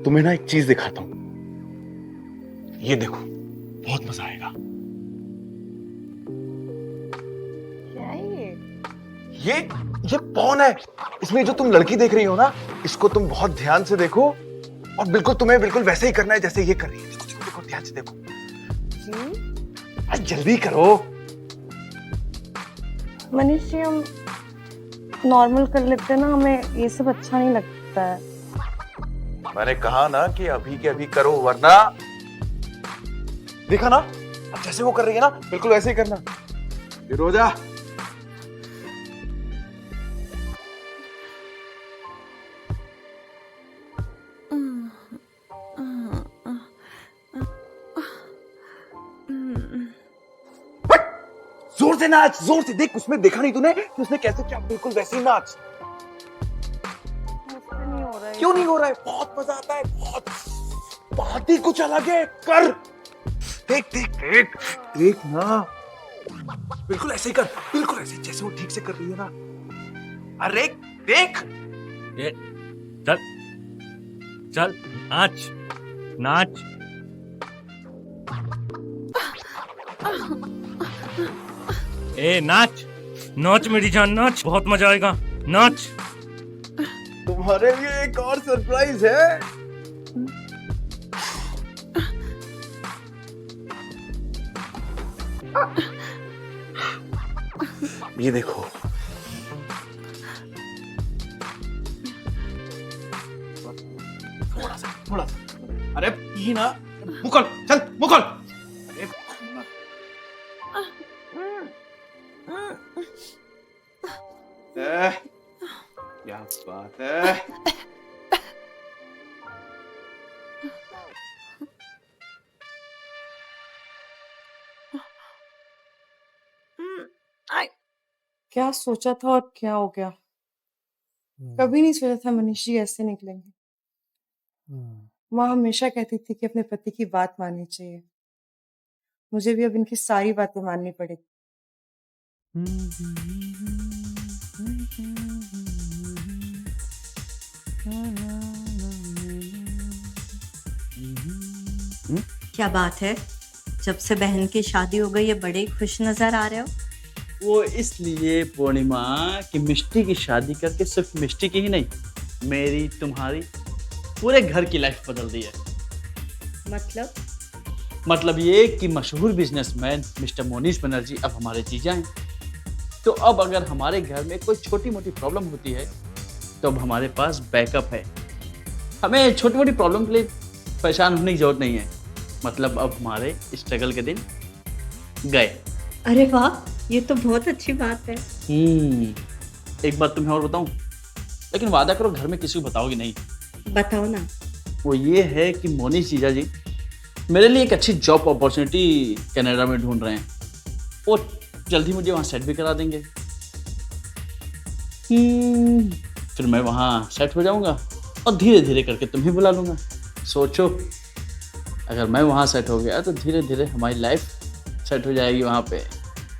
तुम्हें ना एक चीज दिखाता हूं, ये देखो, बहुत मजा आएगा। क्या है ये कौन है? इसमें जो तुम लड़की देख रही हो ना, इसको तुम बहुत ध्यान से देखो और बिल्कुल तुम्हें बिल्कुल वैसे ही करना है जैसे ये कर रही है। देखो देखो देखो, ध्यान से देखो। जल्दी करो। मनीष जी, हम नॉर्मल कर लेते हैं ना, हमें ये सब अच्छा नहीं लगता है। मैंने कहा ना कि अभी के अभी करो, वरना देखा ना, अब जैसे वो कर रही है ना, बिल्कुल वैसे ही करना। फिरोजा, जोर से नाच, जोर से। देख, उसमें देखा नहीं तूने कि उसने कैसे किया? बिल्कुल वैसे ही नाच। मुझसे नहीं हो रहा है। क्यों नहीं हो रहा है? बहुत मजा आता है, बहुत। बात ही कुछ अलग है। कर, देख देख देख देख ना, बिल्कुल ऐसे ही कर, बिल्कुल ऐसे जैसे वो ठीक से कर रही है ना। अरे देख, ये चल चल, नाच नाच। ए नाच नाच मेरी जान, नाच, बहुत मजा आएगा, नाच। तुम्हारे लिए एक और सरप्राइज है। ये देखो, थोड़ा सा। अरे पी ना, मुकल, चल मुकल। अरे क्या बात है। क्या सोचा था और क्या हो गया? कभी नहीं सोचा था मनीष जी ऐसे निकलेंगे। माँ हमेशा कहती थी कि अपने पति की बात माननी चाहिए। मुझे भी अब इनकी सारी बातें माननी पड़ेगी। क्या बात है, जब से बहन की शादी हो गई है बड़े खुश नजर आ रहे हो। वो इसलिए पूर्णिमा कि मिष्टी की शादी करके सिर्फ मिष्टी की ही नहीं, मेरी, तुम्हारी, पूरे घर की लाइफ बदल दी है। मतलब ये कि मशहूर बिजनेसमैन मिस्टर मोनीश बनर्जी अब हमारे जीजा हैं। तो अब अगर हमारे घर में कोई छोटी मोटी प्रॉब्लम होती है तो अब हमारे पास बैकअप है। हमें छोटी मोटी प्रॉब्लम के लिए परेशान होने की जरूरत नहीं है। मतलब अब हमारे स्ट्रगल के दिन गए। अरे वाह, ये तो बहुत अच्छी बात है। एक बात तुम्हें और बताऊं, लेकिन वादा करो घर में किसी को बताओगी नहीं। बताओ ना। वो ये है कि मोनीश जीजा जी मेरे लिए एक अच्छी जॉब अपॉर्चुनिटी कनाडा में ढूंढ रहे हैं। वो जल्दी मुझे वहाँ सेट भी करा देंगे। फिर मैं वहाँ सेट हो जाऊँगा और धीरे धीरे करके तुम्हें बुला लूँगा। सोचो, अगर मैं वहाँ सेट हो गया तो धीरे धीरे हमारी लाइफ सेट हो जाएगी वहाँ पे।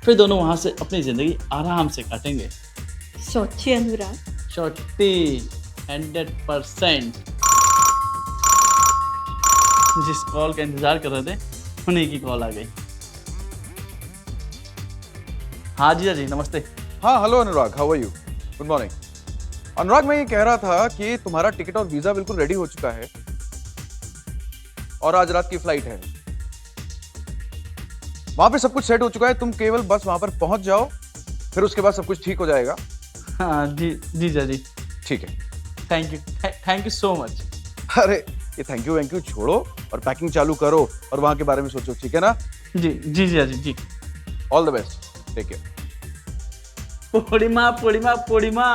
फिर दोनों वहाँ से अपनी ज़िंदगी आराम से काटेंगे। सोचिए अनुराग। 100% जिस कॉल का इंतजार कर रहे थे उन्हीं की कॉल आ गई। हाँ जीजा जी, नमस्ते। हाँ hello Anurag, how are you? Good morning. Anurag, मैं ये कह रहा था कि तुम्हारा टिकट और वीजा बिल्कुल रेडी हो चुका है और आज रात की फ्लाइट है। वहां पे सब कुछ सेट हो चुका है, तुम केवल बस वहां पर पहुंच जाओ, फिर उसके बाद सब कुछ ठीक हो जाएगा। हाँ जी जीजा जी, ठीक है। Thank you so much. अरे ये थैंक यू छोड़ो और पैकिंग चालू करो और वहां के बारे में सोचो, ठीक है ना? जी जी जीजा जी, जी। All the best, take care. Purnima Purnima Purnima,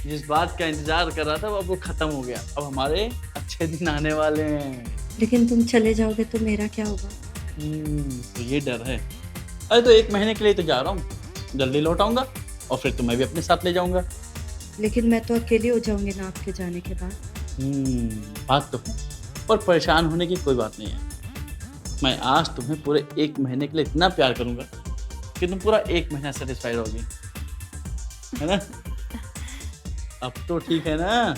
जिस बात का इंतजार कर रहा था वो अब वो खत्म हो गया। अब हमारे अच्छे दिन आने वाले हैं। लेकिन तुम चले जाओगे तो मेरा क्या होगा? तो ये डर है। अरे तो 1 महीने के लिए तो जा रहा हूँ, जल्दी लौट आऊंगा और फिर तुम्हें भी अपने साथ ले जाऊंगा। लेकिन मैं तो अकेली हो जाऊंगी ना आपके जाने के बाद। बात तो है, पर परेशान होने की कोई बात नहीं है। मैं आज तुम्हें पूरे 1 महीने के लिए इतना प्यार करूंगा कि तुम पूरा 1 महीना सेटिस्फाइड होगी, है ना? अब तो ठीक है ना?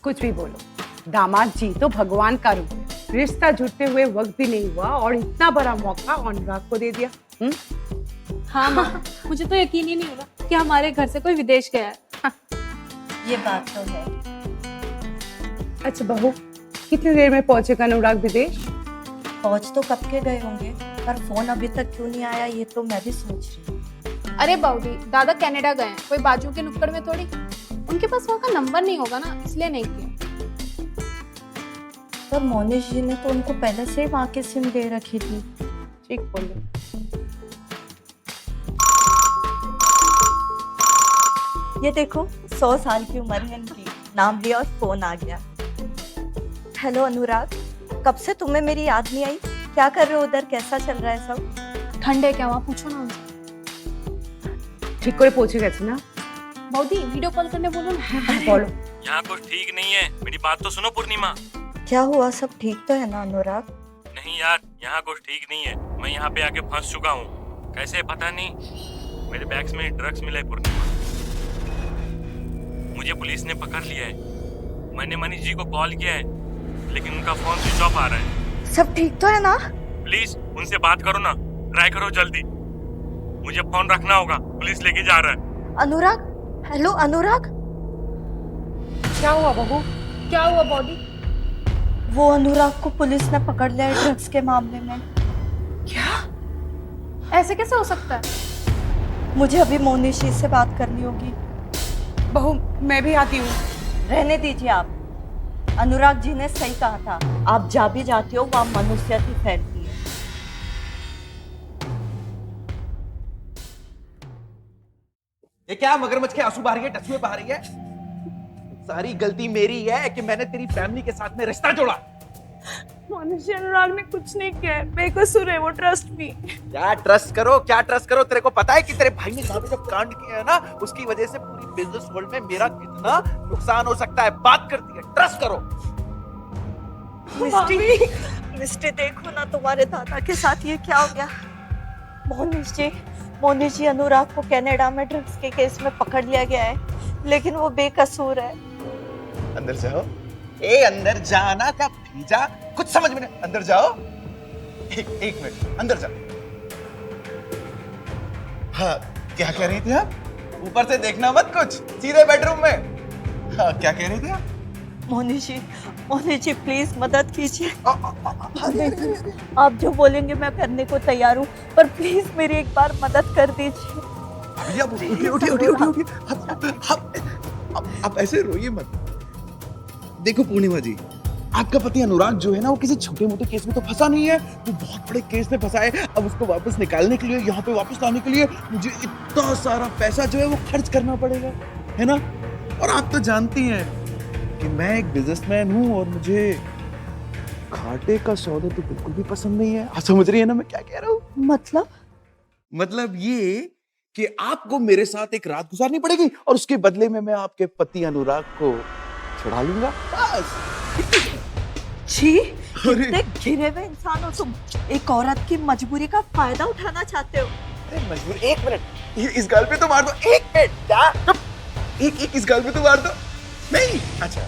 कुछ भी बोलो, दामाद जी तो भगवान का रूप है। रिश्ता जुड़ते हुए वक्त भी नहीं हुआ और इतना बड़ा मौका अनुराग को दे दिया। हाँ माँ, मुझे तो यकीन ही नहीं हो रहा कि हमारे घर से कोई विदेश गया है। ये बात तो है। अच्छा बहू, कितनी देर में पहुंचेगा अनुराग विदेश? पहुंच तो कब के गए होंगे, पर फोन अभी तक क्यों नहीं आया ये तो मैं भी सोच रही हूँ। अरे बाबूजी, दादा कनाडा गए हैं, कोई बाजू के नुक्कड़ में थोड़ी। उनके पास वहाँ का नंबर नहीं होगा ना, इसलिए नहीं किया। पर मोनिश जी ने तो उनको पहले से ही वहाँ की सिम दे रखी थी। ठीक बोले। ये देखो 100 साल की उम्र है इनकी, नाम लिया और फोन आ गया। हेलो अनुराग, कब से तुम्हें मेरी याद नहीं आई? क्या कर रहे हो उधर, कैसा चल रहा है सब? ठंड है क्या वहाँ, पूछो ना उनसे। ठीक করে পৌঁছে গেছে না? बाबूजी वीडियो कॉल करने बोलो ना। बोलो। यहाँ कुछ ठीक नहीं है, मेरी बात तो सुनो पूर्णिमा। क्या हुआ, सब ठीक तो है ना अनुराग? नहीं यार, यहाँ कुछ ठीक नहीं है। मैं यहाँ पे आके फंस चुका हूँ, कैसे पता नहीं। मेरे बैग्स में ड्रग्स मिला है पूर्णिमा। मुझे पुलिस ने पकड़ लिया है। मैंने मनीष जी को कॉल किया है, लेकिन उनका फोन स्विच ऑफ आ रहा है। सब ठीक तो है ना? प्लीज उनसे बात करो ना, ट्राई करो जल्दी। मुझे फोन रखना होगा, पुलिस लेके जा रहा है। अनुराग, हेलो अनुराग। क्या हुआ बहू? क्या हुआ बॉडी? वो अनुराग को पुलिस ने पकड़ लिया है ड्रग्स के मामले में। क्या? ऐसे कैसे हो सकता है? मुझे अभी मोनिश जी से बात करनी होगी। बहू मैं भी आती हूँ। रहने दीजिए आप, अनुराग जी ने सही कहा था, आप जा भी जाती हो वहाँ मनुष्यत ही फैलती है। ये क्या मगरमच्छ के आंसू बहा रही है, टसुए बहा रही है? सारी गलती मेरी है कि मैंने तेरी फैमिली के साथ में रिश्ता जोड़ा। मोनिश अनुराग ने कुछ नहीं किया है, बेकसूर है वो, ट्रस्ट मी। क्या ट्रस्ट करो, क्या ट्रस्ट करो? तेरे को पता है कि तेरे भाई ने यहाँ पे जो कांड किया है ना, उसकी वजह से पूरी बिजनेस वर्ल्ड में मेरा कितना नुकसान हो सकता है। बात करती है, ट्रस्ट करो। मिस्टी देखो ना, तुम्हारे दादा के साथ ये क्या हो गया। मोनिश जी अनुराग को कनाडा में ड्रग्स के केस में पकड़ लिया गया है, लेकिन वो बेकसूर है। अंदर जाओ। ए अंदर जाना का भीजा, कुछ समझ में नहीं। अंदर जाओ। एक मिनट, अंदर जाओ। हाँ, क्या कह रही थी आप? ऊपर से देखना मत कुछ, सीधे बेडरूम में। हाँ, क्या कह रही थी आप? मोनिश जी प्लीज मदद कीजिए। आप जो बोलेंगे मैं करने को तैयार हूँ, पर प्लीज मेरी एक बार मदद कर दीजिए। भैया उठिए। आप ऐसे रोइए मत। देखो पूर्णिमा जी, आपका पति अनुराग जो है ना, वो किसी छोटे मोटे केस में तो फंसा नहीं है, वो बहुत बड़े केस में फंसा है। अब उसको वापस निकालने के लिए, यहाँ पे वापस लाने के लिए मुझे इतना सारा पैसा जो है वो खर्च करना पड़ेगा, है ना? और आप तो जानती हैं कि मैं एक बिजनेसमैन हूँ और मुझे घाटे का सौदा तो बिल्कुल भी पसंद नहीं है। आप समझ रही है ना मैं क्या कह रहा हूँ? मतलब ये कि आपको मेरे साथ एक रात गुजारनी पड़ेगी और उसके बदले में मैं आपके पति अनुराग को छुड़ा लूंगा, बस। छी, कितने घिरे हुए इंसान हो तुम। एक औरत की मजबूरी का फायदा उठाना चाहते हो। अरे मजबूर, एक मिनट, इस गाल पे तो मार दो। एक मिनट, क्या? एक इस गाल पे तो मार दो। नहीं, अच्छा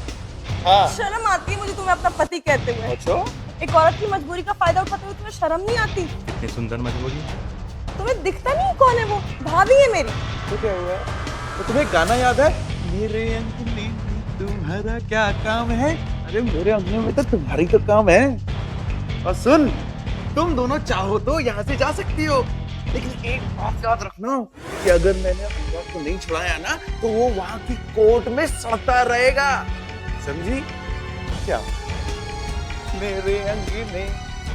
हाँ। शर्म आती है मुझे तुम्हें अपना पति कहते हुए। अच्छा, एक औरत की मजबूरी का फायदा उठाते हुए तुम्हें शर्म नहीं आती? कितनी सुंदर मजबूरी। तुम्हें दिखता नहीं कौन है वो? भाभी है मेरी। तो क्या हुआ? तो तुम्हें गाना याद है, मेरे अंगने में तुम्हारा क्या काम है? अरे मेरे अंगने में तो तुम्हारी तो काम है। और सुन, तुम दोनों चाहो तो यहाँ से जा सकती हो, लेकिन एक बात याद रखना कि अगर मैंने अनुराग को नहीं छुड़ाया ना, तो वो वहां की कोर्ट में सड़ता रहेगा, समझी? क्या? मेरे अंगने में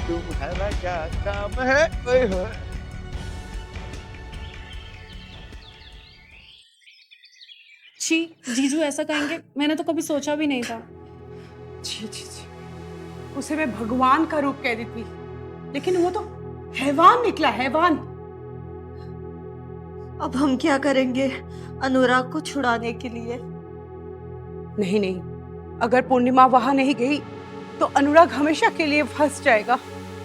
तुम्हारा क्या काम है? ओए होए। छी, जीजू ऐसा कहेंगे, मैंने तो कभी सोचा भी नहीं था। छी। उसे मैं भगवान का रूप कह दी थी, लेकिन वो तो हैवान निकला, हैवान। अब हम क्या करेंगे अनुराग को छुड़ाने के लिए? नहीं, अगर पूर्णिमा वहां नहीं गई तो अनुराग हमेशा के लिए फंस जाएगा।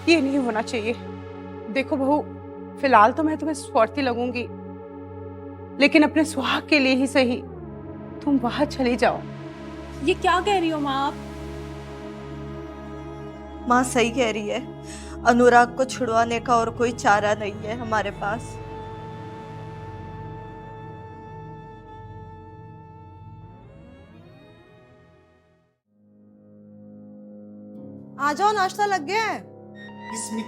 ये नहीं होना चाहिए। देखो बहू, फिलहाल तो मैं तुम्हें स्वार्थी लगूंगी, लेकिन अपने सुहाग के लिए ही सही तुम बाहर चली जाओ। ये क्या कह रही हो माँ आप? माँ सही कह रही है, अनुराग को छुड़वाने का और कोई चारा नहीं है हमारे पास। आ जाओ, नाश्ता लग गया है।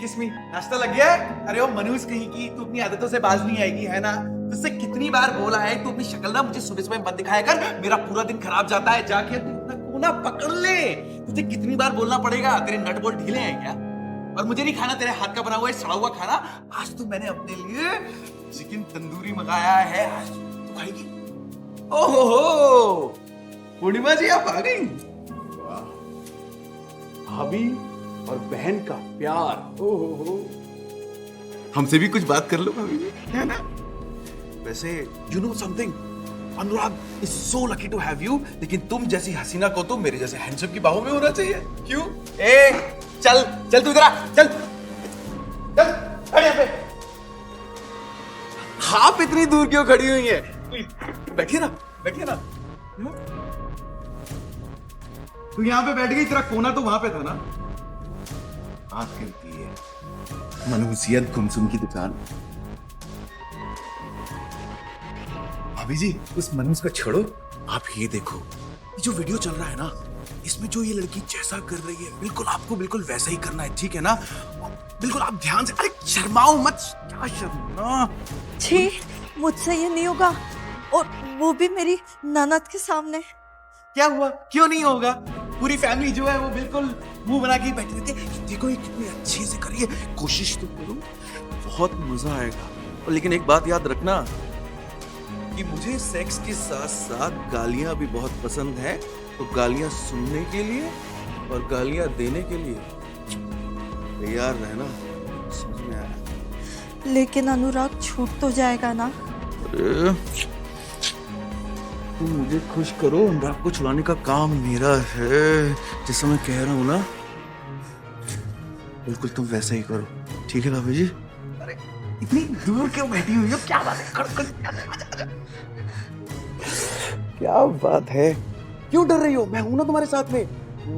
किसमी नाश्ता लग गया है? अरे ओ मनूस कहीं की, तू अपनी आदतों से बाज नहीं आएगी है ना? तुझसे कितनी बार बोला है तू अपनी शक्ल ना मुझे सुबह सुबह मत दिखाया कर, मेरा पूरा दिन खराब जाता है। जाके तू अपना कोना पकड़ ले। तुझे कितनी बार बोलना पड़ेगा? तेरे नट बोल्ट ढीले हैं क्या? और मुझे नहीं खाना तेरे हाथ का बना हुआ सड़ा हुआ खाना। आज तो मैंने अपने लिए चिकन तंदूरी मंगाया है, आज तू खाएगी। ओहो पूर्णिमा जी आप आ गई। भाभी और बहन का प्यार, ओहो हमसे भी कुछ बात कर लो भाभी, है ना? वैसे you know something, Anurag is so lucky to have you, लेकिन तुम जैसी हसीना को तो मेरे जैसे हैंडसम की बाहों में होना चाहिए। क्यों? ए चल चल तू इधर आ, चल चल खड़े यहाँ पे। आप इतनी दूर क्यों खड़ी हुई है? बैठिए ना, बैठिए ना। तू यहाँ पे बैठ गई, तेरा कोना तो वहां पे था ना। बात करती है मनहूसियत गुमसुम की दुकान। भाभी जी उस मनहूस का छोड़ो, आप ये देखो, ये जो वीडियो चल रहा है ना, इसमें जो ये लड़की जैसा कर रही है बिल्कुल आपको बिल्कुल वैसा ही करना है, ठीक है ना? बिल्कुल आप ध्यान से, अरे शर्माओ मत, क्या शर्मा। छी, मुझसे ये नहीं होगा, और वो भी मेरी ननद के सामने। क्या हुआ? क्यों नहीं होगा? पूरी फैमिली जो है वो बिल्कुल मुंह बना के बैठी रहती है। देखो ये कितनी अच्छे से करिए, कोशिश तो करो, बहुत मजा आएगा। और लेकिन एक बात याद रखना कि मुझे सेक्स के साथ साथ गालियां भी बहुत पसंद है, तो गालियां सुनने के लिए और गालियां देने के लिए तैयार रहना। समझ में आया? लेकिन अनुराग छूट तो जाएगा ना? अरे तुम मुझे खुश करो, अनुराग को छुड़ाने का काम मेरा है। जैसा मैं कह रहा हूँ ना, बिल्कुल तुम वैसा ही करो, ठीक है भाभी जी? अरे इतनी दूर क्यों बैठी हुई हो? क्या बात है? क्या बात है? क्यों डर रही हो? मैं हूं ना तुम्हारे साथ में।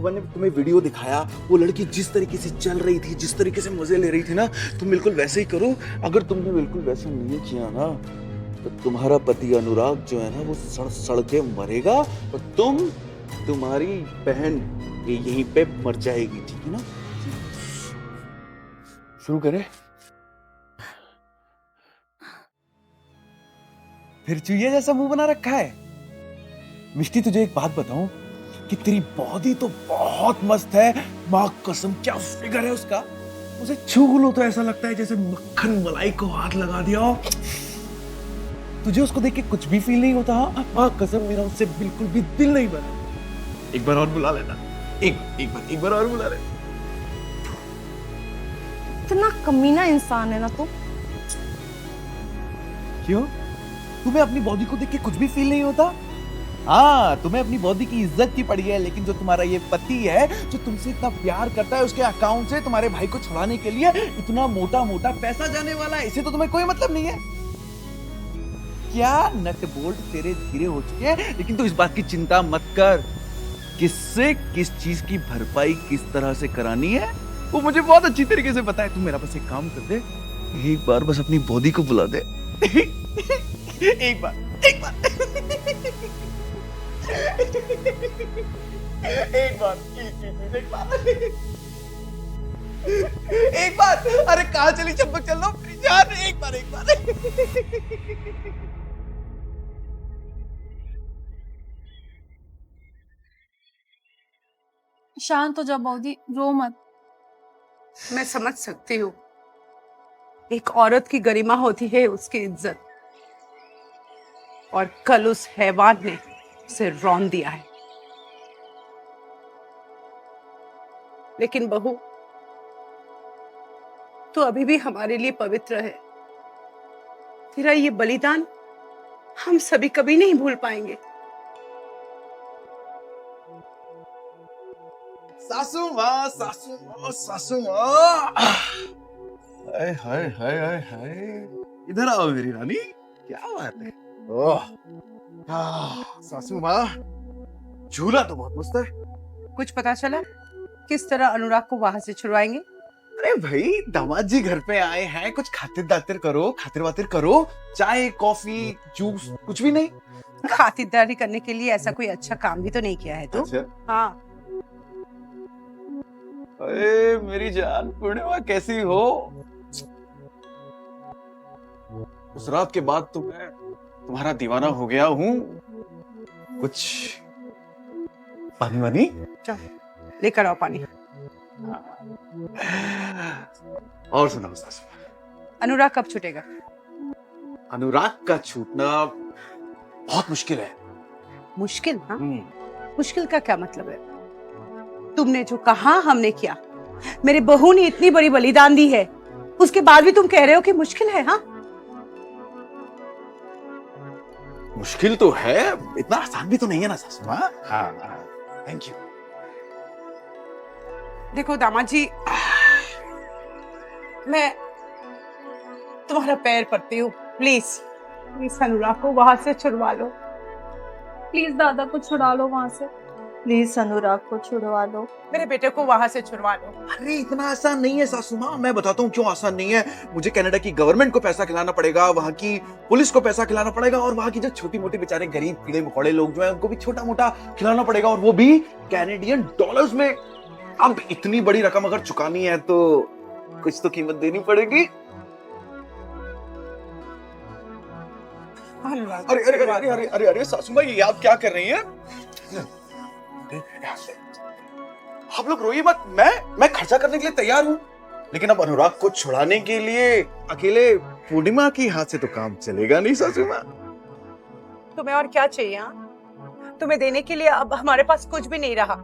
मैंने तुम्हें वीडियो दिखाया, वो लड़की जिस तरीके से चल रही थी, जिस तरीके से मजे ले रही थी ना, तुम बिल्कुल वैसे ही करो। अगर तुमने बिल्कुल वैसा नहीं किया ना, तो तुम्हारा पति अनुराग जो है ना वो सड़ सड़ के मरेगा, और तुम्हारी बहन यहीं पे मर जाएगी, ठीक है ना? शुरू करें? फिर चुहिया जैसा मुंह बना रखा है। मिष्टी तुझे एक बात बताऊं कि तेरी बॉडी तो बहुत मस्त है, माँ कसम क्या फिगर है उसका। उसे छू लो तो ऐसा लगता है जैसे मक्खन मलाई को हाथ लगा दिया हो। तुझे उसको देख के कुछ भी फील नहीं होता? माँ कसम मेरा उससे बिल्कुल भी दिल नहीं बना। एक बार और बुला लेना, एक बार और बुला लेना। इतना कमीना इंसान है ना तू। क्यों? तुम्हें अपनी बॉडी को देख के कुछ भी फील नहीं होता? हाँ, तुम्हें अपनी बॉडी की इज्जत की पड़ी है, लेकिन जो तुम्हारा ये पति है, जो तुमसे इतना प्यार करता है, उसके अकाउंट से तुम्हारे भाई को छुड़ाने के लिए इतना मोटा मोटा पैसा जाने वाला है, इसे तो तुम्हें कोई मतलब नहीं है। क्या नट बोल्ट तेरे धीरे हो चुके हैं, लेकिन तू इस बात की चिंता मत कर, किससे किस चीज की भरपाई किस तरह से करानी है वो मुझे बहुत अच्छी तरीके से पता है। तू मेरा बस एक काम कर दे, एक बार बस अपनी बॉडी को बुला दे। एक बार एक बार अरे कहाँ चली चंपक, चल लो जान, एक बार शांत हो जा बौदी, रो मत। मैं समझ सकती हूँ, एक औरत की गरिमा होती है उसकी इज्जत, और कल उस हैवान ने उसे रौंद दिया है। लेकिन बहू, तू अभी भी हमारे लिए पवित्र है। तेरा ये बलिदान हम सभी कभी नहीं भूल पाएंगे। सासू माँ, सासू माँ, सासू माँ। हाय हाय हाय हाय हाय, इधर आओ मेरी रानी, क्या बात है? ओह सासू माँ, झूला तो बहुत मस्त है। कुछ पता चला किस तरह अनुराग को वहां से छुड़वाएंगे? अरे भाई, दामाद जी घर पे आए हैं, कुछ खातिर वातिर करो, चाय कॉफी जूस कुछ भी नहीं। खातिरदारी करने के लिए ऐसा कोई अच्छा काम भी तो नहीं किया है तू। अच्छा। हाँ, अरे मेरी जान पूर्णिमा, कैसी हो? उस रात के बाद तो मैं तुम्हारा दीवाना हो गया हूँ। कुछ पानी वानी? लेकर आओ पानी। और सुनाओ सासू। अनुराग कब छूटेगा? अनुराग का छूटना बहुत मुश्किल है। मुश्किल? हाँ, मुश्किल का क्या मतलब है? तुमने जो कहा हमने किया। मेरी बहू ने इतनी बड़ी बलिदान दी है, उसके बाद भी तुम कह रहे हो कि मुश्किल है? हाँ, मुश्किल तो है, इतना आसान भी तो नहीं है ना सासू माँ। हाँ, थैंक यू। देखो दामाद जी, मैं तुम्हारा पैर पड़ती हूँ, प्लीज अनुराग को वहां से छुड़वा लो। प्लीज दादा को छुड़ा लो वहां से। प्लीज अनुराग को छुड़वा लो। मेरे बेटे को वहां से छुड़वा लो। अरे इतना आसान नहीं है सासू माँ, मैं बताता हूँ क्यों आसान नहीं है। मुझे कनाडा की गवर्नमेंट को पैसा खिलाना पड़ेगा, वहाँ की पुलिस को पैसा खिलाना पड़ेगा, और वहाँ की जो छोटी मोटी बेचारे गरीब कीड़े मकोड़े लोग जो हैं उनको भी छोटा मोटा खिलाना पड़ेगा, और वो भी कैनेडियन डॉलर्स में। अब इतनी बड़ी रकम अगर चुकानी है तो कुछ तो कीमत देनी पड़ेगी। अरे अरे अरे अरे अरे अरे सासू माँ, ये आप क्या कर रही हैं? आप लोग रोइए मत, मैं खर्चा करने के लिए तैयार हूं, लेकिन अब अनुराग को छुड़ाने के लिए अकेले पूर्णिमा की हाथ से तो काम चलेगा नहीं सासू माँ। तुम्हें और क्या चाहिए? हाँ, तुम्हें देने के लिए अब हमारे पास कुछ भी नहीं रहा।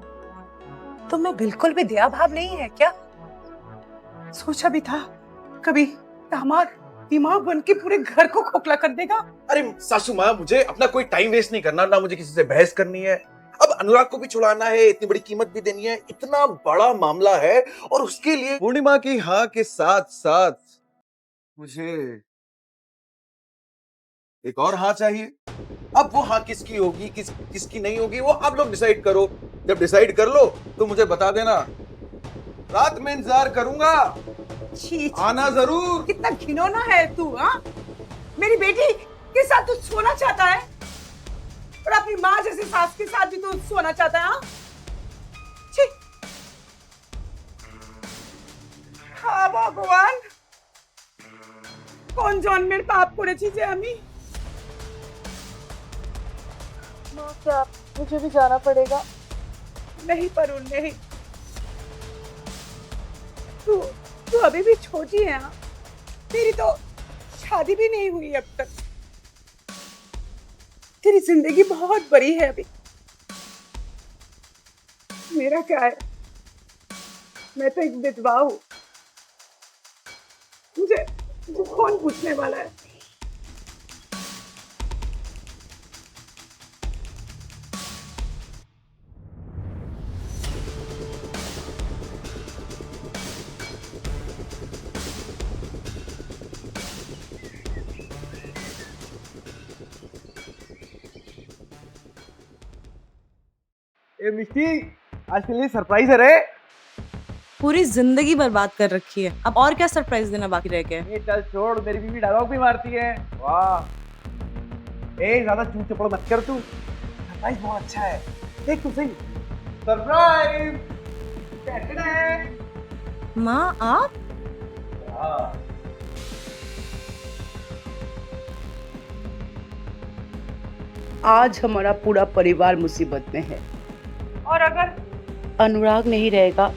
तुम्हें बिल्कुल भी दया भाव नहीं है क्या? सोचा भी था कभी दामाद दिमाग बन के पूरे घर को खोखला कर देगा। अरे सासू माँ, मुझे अपना कोई टाइम वेस्ट नहीं करना, ना मुझे किसी से बहस करनी है। अब अनुराग को भी छुड़ाना है, इतनी बड़ी कीमत भी देनी है, इतना बड़ा मामला है, और उसके लिए पूर्णिमा की हाँ के साथ साथ मुझे एक और हाँ चाहिए। अब वो हाँ किसकी होगी, किसकी नहीं होगी, वो आप लोग डिसाइड करो। जब डिसाइड कर लो तो मुझे बता देना, रात में इंतजार करूंगा, आना जरूर। कितना घिनौना है तू। हाँ, मेरी बेटी के साथ तू सोना चाहता है, और अपनी माँ जैसी सास के साथ भी तू सोना चाहता है? छी। हाँ भगवान, কোন জন্মের পাপ করেছি যে আমি? माँ, क्या मुझे भी जाना पड़ेगा? नहीं परुण, नहीं। तू अभी भी छोटी है। हाँ, तेरी तो शादी भी नहीं हुई अब तक। तेरी जिंदगी बहुत बड़ी है अभी। मेरा क्या है, मैं तो एक विधवा हूँ। मुझे कौन पूछने वाला है? ए मिष्टी, आज के लिए सरप्राइज है रे। पूरी जिंदगी बर्बाद कर रखी है, अब और क्या सरप्राइज देना बाकी रह गया? ये चल छोड़, मेरी बीवी डायलॉग भी मारती है। वाह, ए ज्यादा चूं चपड़ मत कर तू, सरप्राइज बहुत अच्छा है, देख तू सही। सरप्राइज कैसे है? माँ आप? आज हमारा पूरा परिवार मुसीबत में है, और अगर अनुराग नहीं रहेगा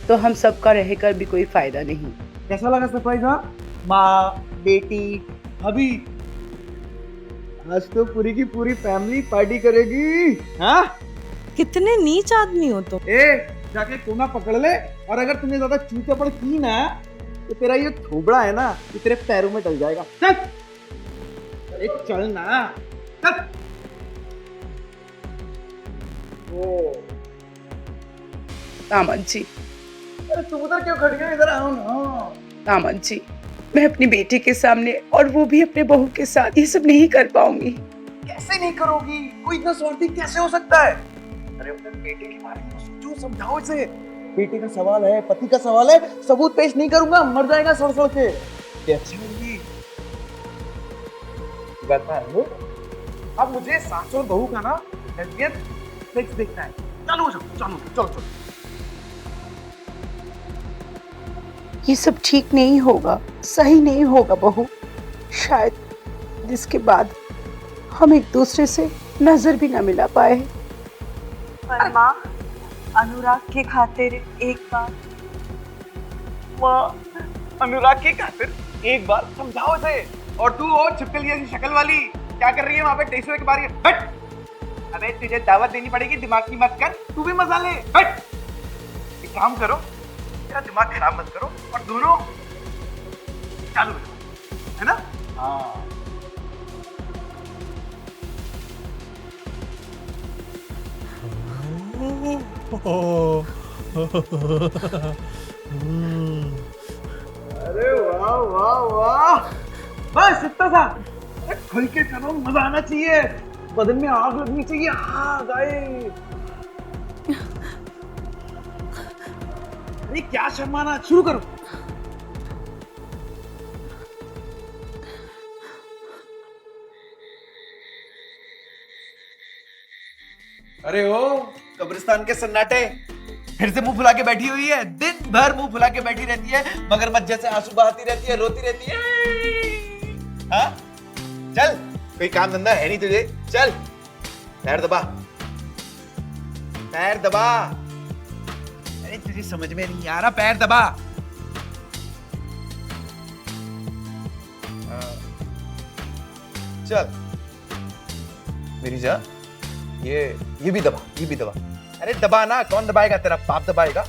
तो हम सबका रहकर भी कोई फायदा नहीं। कैसा लगा सरप्राइज? हाँ, माँ, बेटी, भाभी, आज तो पूरी की पूरी फैमिली पार्टी करेगी। हाँ, कितने नीच आदमी हो तुम। ए जाके कोना पकड़ ले, और अगर तुमने ज्यादा चूं चपड़ की ना तो तेरा ये थोबड़ा है ना, ये तेरे पैरों में डल जाएगा। चल, अरे चल ना, चल। ओ दामन जी, अरे तुम उधर क्यों खड़ी हो? इधर आओ ना। दामन जी, मैं अपनी बेटी के सामने और वो भी अपने बहू के साथ ये सब नहीं कर पाऊंगी। कैसे नहीं करोगी? कोई इतना स्वार्थी कैसे हो सकता है? अरे अपने बेटे के बारे में सोचो, समझाओ इसे। बेटे का सवाल है, पति का सवाल है, सबूत पेश नहीं करूंगा, मर जाएगा सड़ सड़ के। ये अच्छी होगी बात है। अब मुझे सास और बहू का ना लेस्बियन सेक्स देखना है। चलो चलो चलो चलो। ये सब ठीक नहीं होगा, सही नहीं होगा बहू। शायद इसके बाद हम एक दूसरे से नजर भी ना मिला पाए। पर माँ, अनुराग के खातिर एक बार। माँ, अनुराग की खातिर एक बार समझाओ इसे। और तू वो छिपकली जैसी शक्ल वाली क्या कर रही है वहाँ पे टेसुए के बारे में? हट! अबे तुझे दावत देनी पड़ेगी, दिमाग की मत कर, तू भी मजा ले। हट! एक काम करो, तेरा दिमाग खराब मत करो और दोनों चालू है ना? हाँ। अरे वाह वाह वाह, बस इतना सा। खुल के करो, मजा आना चाहिए, बदन में आग लगनी चाहिए। आग आए। अरे क्या शर्माना, शुरू करो। अरे ओ कब्रिस्तान के सन्नाटे, फिर से मुंह फुला के बैठी हुई है। दिन भर मुंह फुला के बैठी रहती है, मगरमच्छ जैसे आंसू बहाती रहती है, रोती रहती है। हाँ? चल, कोई काम धंधा है नहीं तुझे, चल। पैर दबा, पैर दबा। अरे तुझे समझ में नहीं आ रहा, पैर दबा। चल मेरी जान, ये भी दबा, ये भी दबा। अरे दबा ना, कौन दबाएगा? तेरा बाप दबाएगा।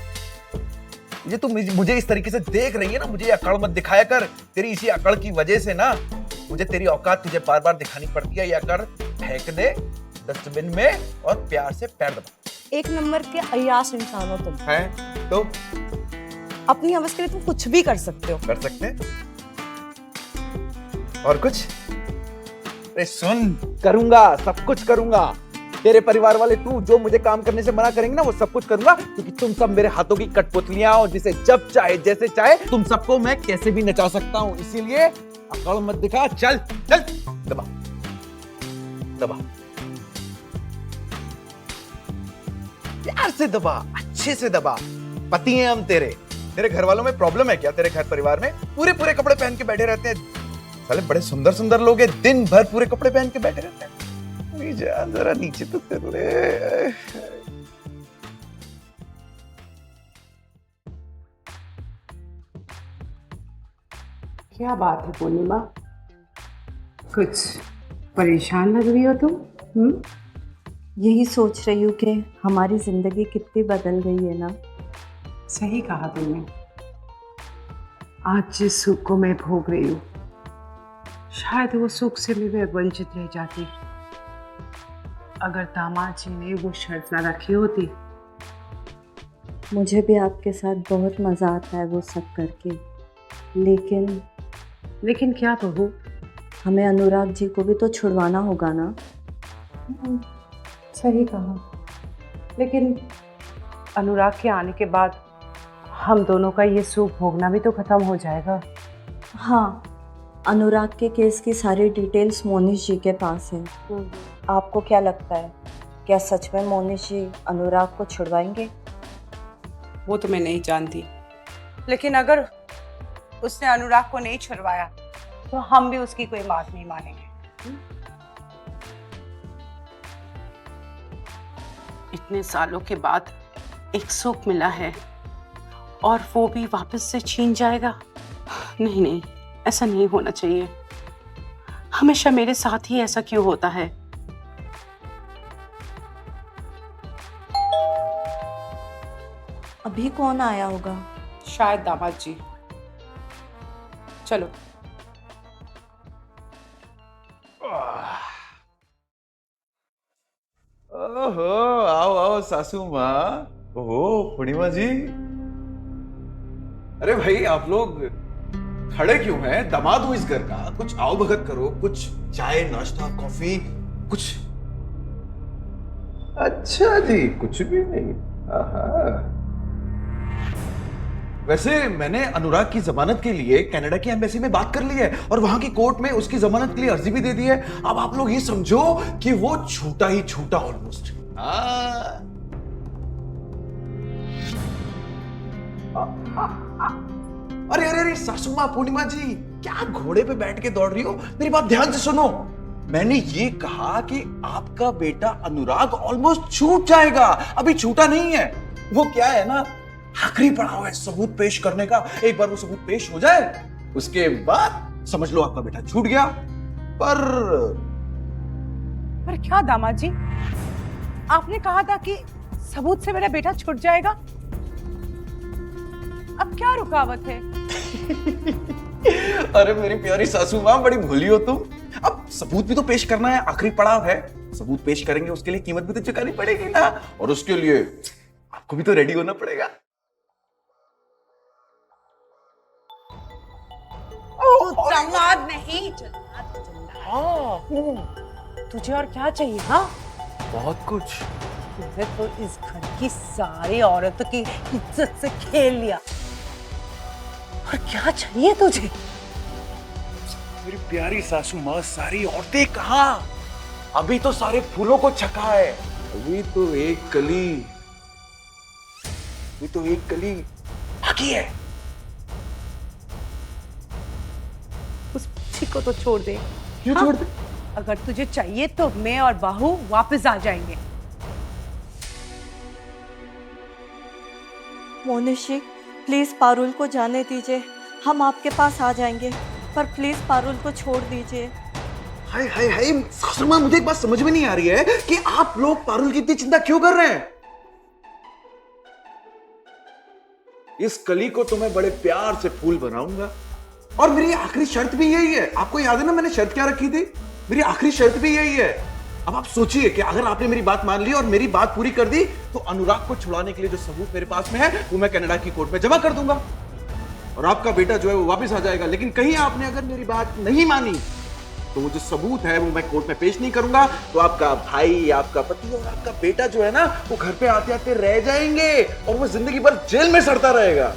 ये तू मुझे इस तरीके से देख रही है ना, मुझे अकड़ मत दिखाया कर। तेरी इसी अकड़ की वजह से ना मुझे तेरी औकात तुझे बार बार दिखानी पड़ती है। ये अकड़ फेंक दे डस्टबिन में और प्यार से पैर दबा। एक नंबर के अय्याश इंसान हो तुम। है तो अपनी आवाज के लिए तुम कुछ भी कर सकते हो। कर सकते हैं। और कुछ? अरे सुन, करूंगा, सब कुछ करूंगा। तेरे परिवार वाले तू जो मुझे काम करने से मना करेंगे ना, वो सब कुछ करूंगा, क्योंकि तुम सब मेरे हाथों की कठपुतलियां हो, जिसे जब चाहे जैसे चाहे तुम सबको मैं कैसे भी नचा सकता हूं। इसीलिए अकड़ मत दिखा। चल चल, दबा दबा, प्यार से दबा, अच्छे से दबा। पति हैं हम तेरे। तेरे घर वालों में प्रॉब्लम है क्या? तेरे घर परिवार में पूरे पूरे कपड़े पहन के बैठे रहते हैं। साले बड़े सुंदर सुंदर लोग हैं, दिन भर पूरे कपड़े पहन के बैठे रहते हैं। जान जरा नीचे तो कर ले। क्या बात है पूर्णिमा, कुछ परेशान लग रही हो तुम? यही सोच रही हूँ कि हमारी जिंदगी कितनी बदल गई है ना। सही कहा तुमने। आज जिस सुख को मैं भोग रही हूँ, शायद वो सुख से भी मैं वंचित रह जाती अगर दामाद जी ने वो शर्त ना रखी होती। मुझे भी आपके साथ बहुत मजा आता है वो सब करके, लेकिन क्या बहू? हमें अनुराग जी को भी तो छुड़वाना होगा ना। सही कहा, लेकिन अनुराग के आने के बाद हम दोनों का ये सुख भोगना भी तो खत्म हो जाएगा। हाँ, अनुराग के केस की सारी डिटेल्स मोनिश जी के पास है। आपको क्या लगता है, क्या सच में मोनिश जी अनुराग को छुड़वाएंगे? वो तो मैं नहीं जानती, लेकिन अगर उसने अनुराग को नहीं छुड़वाया तो हम भी उसकी कोई बात नहीं मानेंगे। इतने सालों के बाद एक सुख मिला है और वो भी वापस से छीन जाएगा? नहीं, ऐसा नहीं होना चाहिए। हमेशा मेरे साथ ही ऐसा क्यों होता है? अभी कौन आया होगा? शायद दामाद जी। चलो। ओहो, आओ आओ सासू माँ। ओहो पूर्णिमा जी। अरे भाई आप लोग खड़े क्यों हैं? दामाद हूं इस घर का, कुछ आओ भगत करो, कुछ चाय नाश्ता कॉफी कुछ? अच्छा जी, कुछ भी नहीं। आहा। वैसे मैंने अनुराग की जमानत के लिए कनाडा की एम्बेसी में बात कर ली है और वहां की कोर्ट में उसकी जमानत के लिए अर्जी भी दे दी है। अब आप लोग ये समझो कि वो छूटा ही छूटा ऑलमोस्ट। अरे अरे अरे सासू मां पूर्णिमा जी, क्या घोड़े पे बैठ के दौड़ रही हो? मेरी बात ध्यान से सुनो। मैंने ये कहा कि आपका बेटा अनुराग ऑलमोस्ट छूट जाएगा, अभी छूटा नहीं है। वो क्या है ना, आखिरी पड़ाव है सबूत पेश करने का। एक बार वो सबूत पेश हो जाए उसके बाद समझ लो आपका बेटा छूट गया। पर क्या दामाद जी, आपने कहा था कि सबूत से मेरा बेटा छूट जाएगा, अब क्या रुकावट है? अरे मेरी प्यारी सासू मां, बड़ी भोली हो तुम। अब सबूत भी तो पेश करना है, आखिरी पड़ाव है। सबूत पेश करेंगे, उसके लिए कीमत भी तो चुकानी पड़ेगी ना, और उसके लिए आपको भी तो रेडी होना पड़ेगा। दामाद नहीं, तुझे और क्या चाहिए? हाँ, बहुत कुछ। तूने तो इस घर की सारी औरतों की इज्जत से खेल लिया, और क्या चाहिए तुझे? मेरी प्यारी सासू मां, सारी औरतें कहां? अभी तो सारे फूलों को छका है, अभी तो एक कली बाकी है। उस पक्षी को तो छोड़ दे। क्यों छोड़ दे? अगर तुझे चाहिए तो मैं और बाहू वापस आ जाएंगे। मोनिश जी, प्लीज पारुल को जाने दीजिए, हम आपके पास आ जाएंगे, पर प्लीज पारुल को छोड़ दीजिए। हाय हाय हाय, सासू मां, मुझे एक बात समझ में नहीं आ रही है कि आप लोग पारुल की इतनी चिंता क्यों कर रहे हैं? इस कली को तो मैं बड़े प्यार से फूल बनाऊंगा, और मेरी आखिरी शर्त भी यही है। आपको याद है ना मैंने शर्त क्या रखी थी? मेरी आखिरी शर्त भी यही है। अब आप सोचिए कि अगर आपने मेरी बात मान ली और मेरी बात पूरी कर दी, तो अनुराग को छुड़ाने के लिए जो सबूत मेरे पास में है वो मैं कनाडा की कोर्ट में जमा कर दूंगा, और आपका बेटा जो है वो वापस आ जाएगा। लेकिन कहीं आपने अगर मेरी बात नहीं मानी, तो वो जो सबूत है वो मैं कोर्ट में पेश नहीं करूंगा, तो आपका भाई, आपका पति और आपका बेटा जो है ना, वो घर पे आते आते रह जाएंगे, और वो जिंदगी भर जेल में सड़ता रहेगा।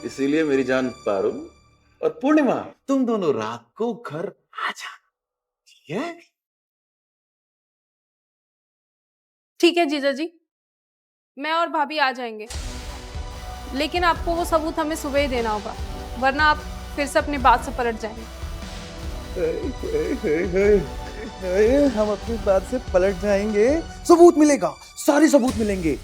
इसीलिए मेरी जान पारुल और पूर्णिमा, तुम दोनों रात को घर आ जाना, ठीक है? ठीक है जीजा जी, मैं और भाभी आ जाएंगे, लेकिन आपको वो सबूत हमें सुबह ही देना होगा, वरना आप फिर से अपनी बात से पलट जाएंगे। हम अपनी बात से पलट जाएंगे? सबूत मिलेगा, सारे सबूत मिलेंगे।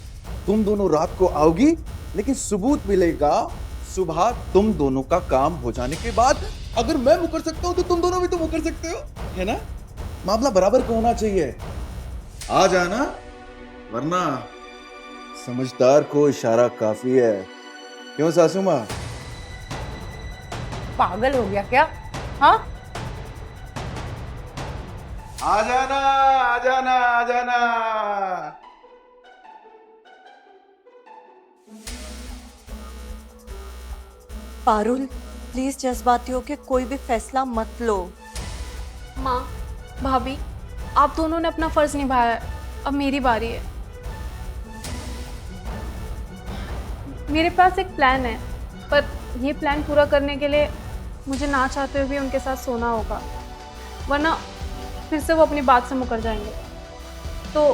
तुम दोनों रात को आओगी, लेकिन सबूत मिलेगा सुबह तुम दोनों का काम हो जाने के बाद। अगर मैं मुकर सकता हूं तो तुम दोनों भी तो मुकर सकते हो, है ना? मामला बराबर का होना चाहिए। आ जाना, वरना समझदार को इशारा काफी है। क्यों सासू मां? पागल हो गया क्या? हाँ, आ जाना, आ जाना, आ जाना। पारुल, प्लीज जज्बाती हो के कोई भी फैसला मत लो। माँ, भाभी, आप दोनों ने अपना फर्ज निभाया है, अब मेरी बारी है। मेरे पास एक प्लान है, पर ये प्लान पूरा करने के लिए मुझे ना चाहते हुए भी उनके साथ सोना होगा, वरना फिर से वो अपनी बात से मुकर जाएंगे। तो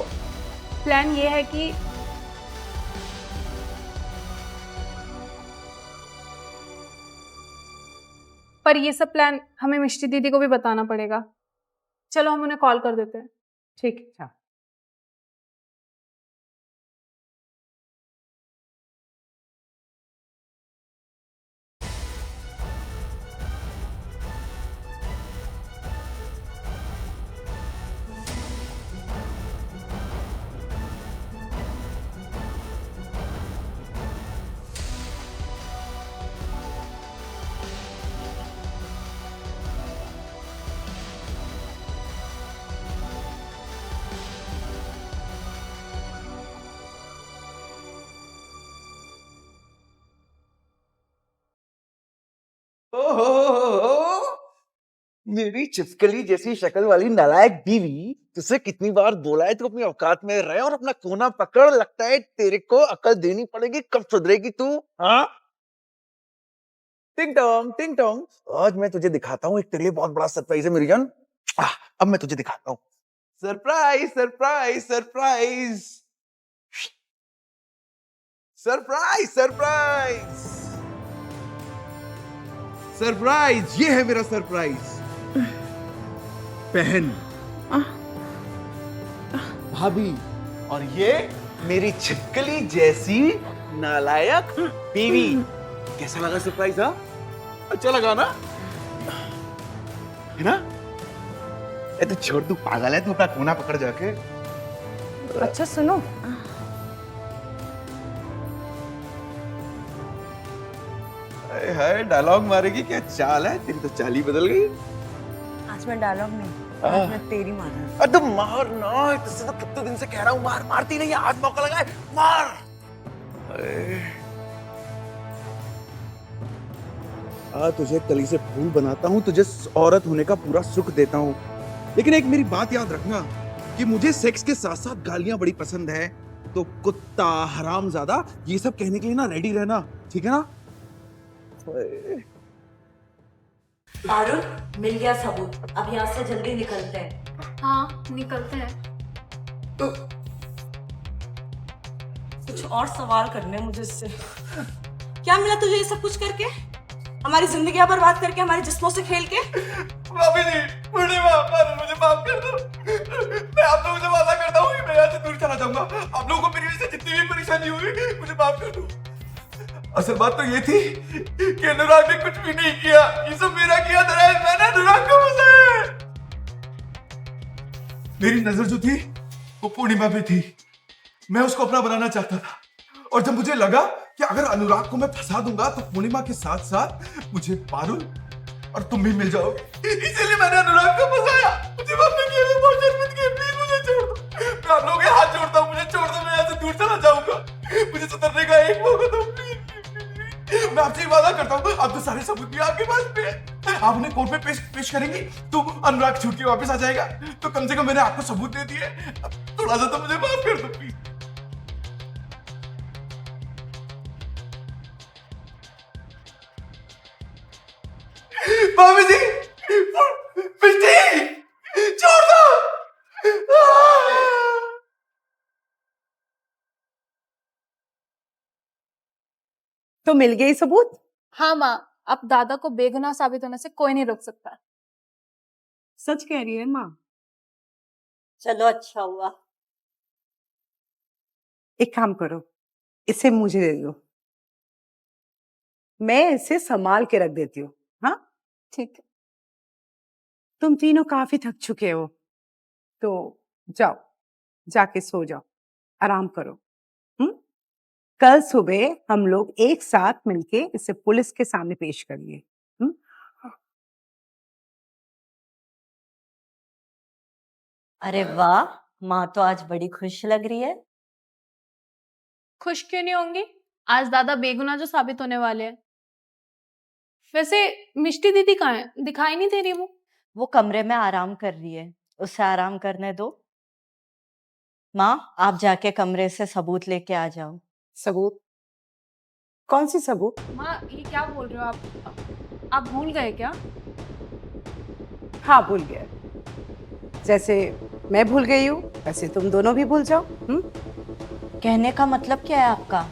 प्लान ये है कि पर ये सब प्लान हमें मिष्टी दीदी को भी बताना पड़ेगा। चलो हम उन्हें कॉल कर देते हैं। ठीक है। मेरी चिपकली जैसी शक्ल वाली नालायक बीवी, तुझसे कितनी बार बोला है तू अपनी औकात में रहे और अपना कोना पकड़। लगता है तेरे को अकल देनी पड़ेगी, कब सुधरेगी तू? हाँ, टिंग टोंग टिंग टोंग। आज मैं तुझे दिखाता हूँ, एक तेरे लिए बहुत बड़ा सरप्राइज है मेरी जान। अब मैं तुझे दिखाता हूँ। Surprise surprise surprise surprise surprise surprise, ये है मेरा सरप्राइज। बहन, भाभी, और ये मेरी छिपकली जैसी नालायक बीवी। कैसा लगा सरप्राइज? हाँ, अच्छा लगा ना? है ना? ए तू छोड़, तू पागल है, तू अपना कोना पकड़ जाके। अच्छा सुनो, हाय, डायलॉग मारेगी? क्या चाल है तेरी, तो चाल ही बदल गई। आज मैं डायलॉग नहीं, आज मैं तेरी मारना। अरे तो मार ना, तुझसे तो कितने दिन से कह रहा हूँ मार। मारती नहीं है, आज मौका लगा है, मार। तुझे कली से फूल बनाता हूँ, तुझे औरत होने का पूरा सुख देता हूँ। लेकिन एक मेरी बात याद रखना कि मुझे सेक्स के साथ साथ गालियां बड़ी पसंद है। तो कुत्ता, हरामजादा, ये सब कहने के लिए ना रेडी रहना, ठीक है ना? पारुल, मिल गया सबूत, अब यहाँ से जल्दी निकलते हैं। हाँ निकलते हैं। कुछ और सवाल करने हैं मुझे इससे। क्या मिला तुझे ये सब कुछ करके? हमारी जिंदगी बर्बाद करके, हमारे जिस्मों से खेल के? भाभी जी, मुझे माफ कर दो। मैं आप लोगों से वादा करता हूँ कि मैं यहाँ से दूर चला जाऊंगा। आप लोगों को मेरी वजह से जितनी भी परेशानी हुई, मुझे माफ कर दो। असल बात तो ये थी कि अनुराग ने कुछ भी नहीं किया, ये सब मेरा किया था। मैंने अनुराग को फंसाया। मेरी नजर जो थी वो पूर्णिमा पे थी। मैं उसको अपना बनाना चाहता था, और जब मुझे लगा कि अगर अनुराग को मैं फंसा दूंगा तो पूर्णिमा के साथ साथ मुझे पारुल और तुम भी मिल जाओगे, इसीलिए मैंने अनुराग को फंसाया। मुझे माफ कीजिए, मैं बहुत शर्मिंदगी है, प्लीज मुझे छोड़ दो। मैं आप लोगों के हाथ जोड़ता हूँ, मुझे छोड़ दो, मैं यहाँ से दूर चला जाऊंगा। मुझे सुधरने का एक मौका दो, प्लीज। मैं आपसे वादा करता हूँ, अब तो सारे सबूत भी आपके पास पे है। आप उन्हें कोर्ट में पेश करेंगी तो अनुराग छूट के वापस आ जाएगा। तो कम से कम मैंने आपको सबूत दे दिए, थोड़ा सा तो मुझे माफ कर दो प्लीज। भाभी जी, मिष्टी, छोड़ दो। तो मिल गई सबूत? हाँ माँ, अब दादा को बेगुनाह साबित होने से कोई नहीं रोक सकता। सच कह रही है माँ। चलो अच्छा हुआ। एक काम करो, इसे मुझे दे दो, मैं इसे संभाल के रख देती हूँ। हाँ ठीक है। तुम तीनों काफी थक चुके हो, तो जाओ, जाके सो जाओ, आराम करो। कल सुबह हम लोग एक साथ मिलके इसे पुलिस के सामने पेश करेंगे। अरे वाह, माँ तो आज बड़ी खुश लग रही है। खुश क्यों नहीं होंगी? आज दादा बेगुनाह जो साबित होने वाले हैं। वैसे मिष्टी दीदी कहाँ है? दिखाई नहीं दे रही वो कमरे में आराम कर रही है, उसे आराम करने दो। माँ, आप जाके कमरे से सबूत लेके आ जाओ। सबूत? कौन सी सबूत? माँ ये क्या बोल रहे हो आप भूल गए क्या? हाँ भूल गया, जैसे मैं भूल गई हूँ वैसे तुम दोनों भी भूल जाओ। कहने का मतलब क्या है आपका?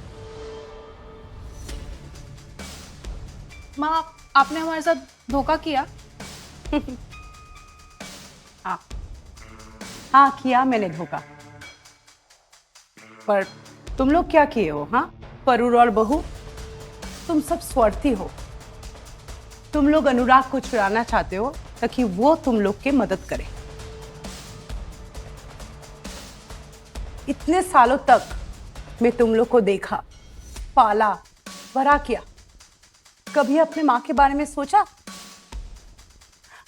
माँ आपने हमारे साथ धोखा किया। हाँ किया मैंने धोखा, पर तुम लोग क्या किए हो? हाँ, परूर और बहू, तुम सब स्वार्थी हो। तुम लोग अनुराग को चुराना चाहते हो ताकि वो तुम लोग के मदद करे। इतने सालों तक मैं तुम लोग को देखा, पाला, बड़ा किया, कभी अपने माँ के बारे में सोचा?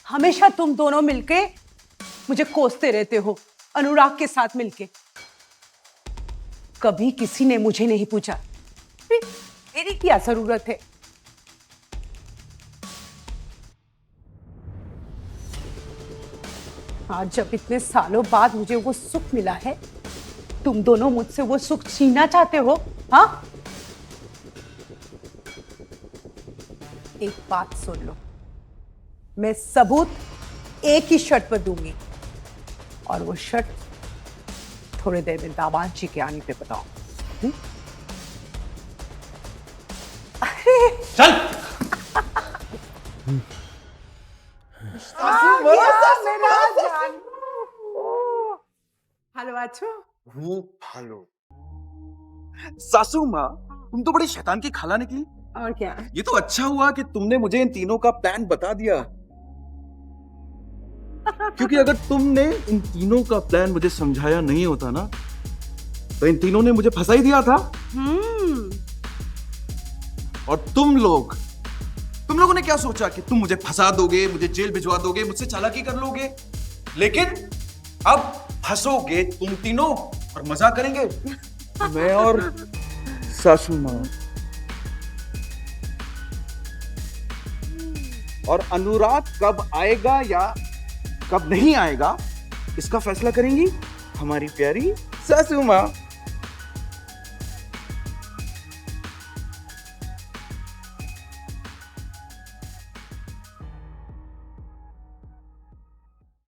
हमेशा तुम दोनों मिलके मुझे कोसते रहते हो, अनुराग के साथ मिलके। कभी किसी ने मुझे नहीं पूछा मेरी क्या जरूरत है। आज जब इतने सालों बाद मुझे वो सुख मिला है, तुम दोनों मुझसे वो सुख छीनना चाहते हो? हाँ, एक बात सुन लो, मैं सबूत एक ही शर्त पर दूंगी, और वो शर्त थोड़ी देर में दामाद जी के आने पे बताओ। चल। हेलो अच्छो। हेलो सासू माँ, तुम तो बड़ी शैतान की खाला निकली। और क्या? ये तो अच्छा हुआ कि तुमने मुझे इन तीनों का प्लान बता दिया, क्योंकि अगर तुमने इन तीनों का प्लान मुझे समझाया नहीं होता ना, तो इन तीनों ने मुझे फंसा ही दिया था। और तुम लोगों ने क्या सोचा कि तुम मुझे फंसा दोगे, मुझे जेल भिजवा दोगे, मुझसे चालाकी कर लोगे, लेकिन अब फंसोगे तुम तीनों और मजा करेंगे मैं और सासू माँ। और अनुराग कब आएगा या कब नहीं आएगा, इसका फैसला करेंगी हमारी प्यारी सासू माँ।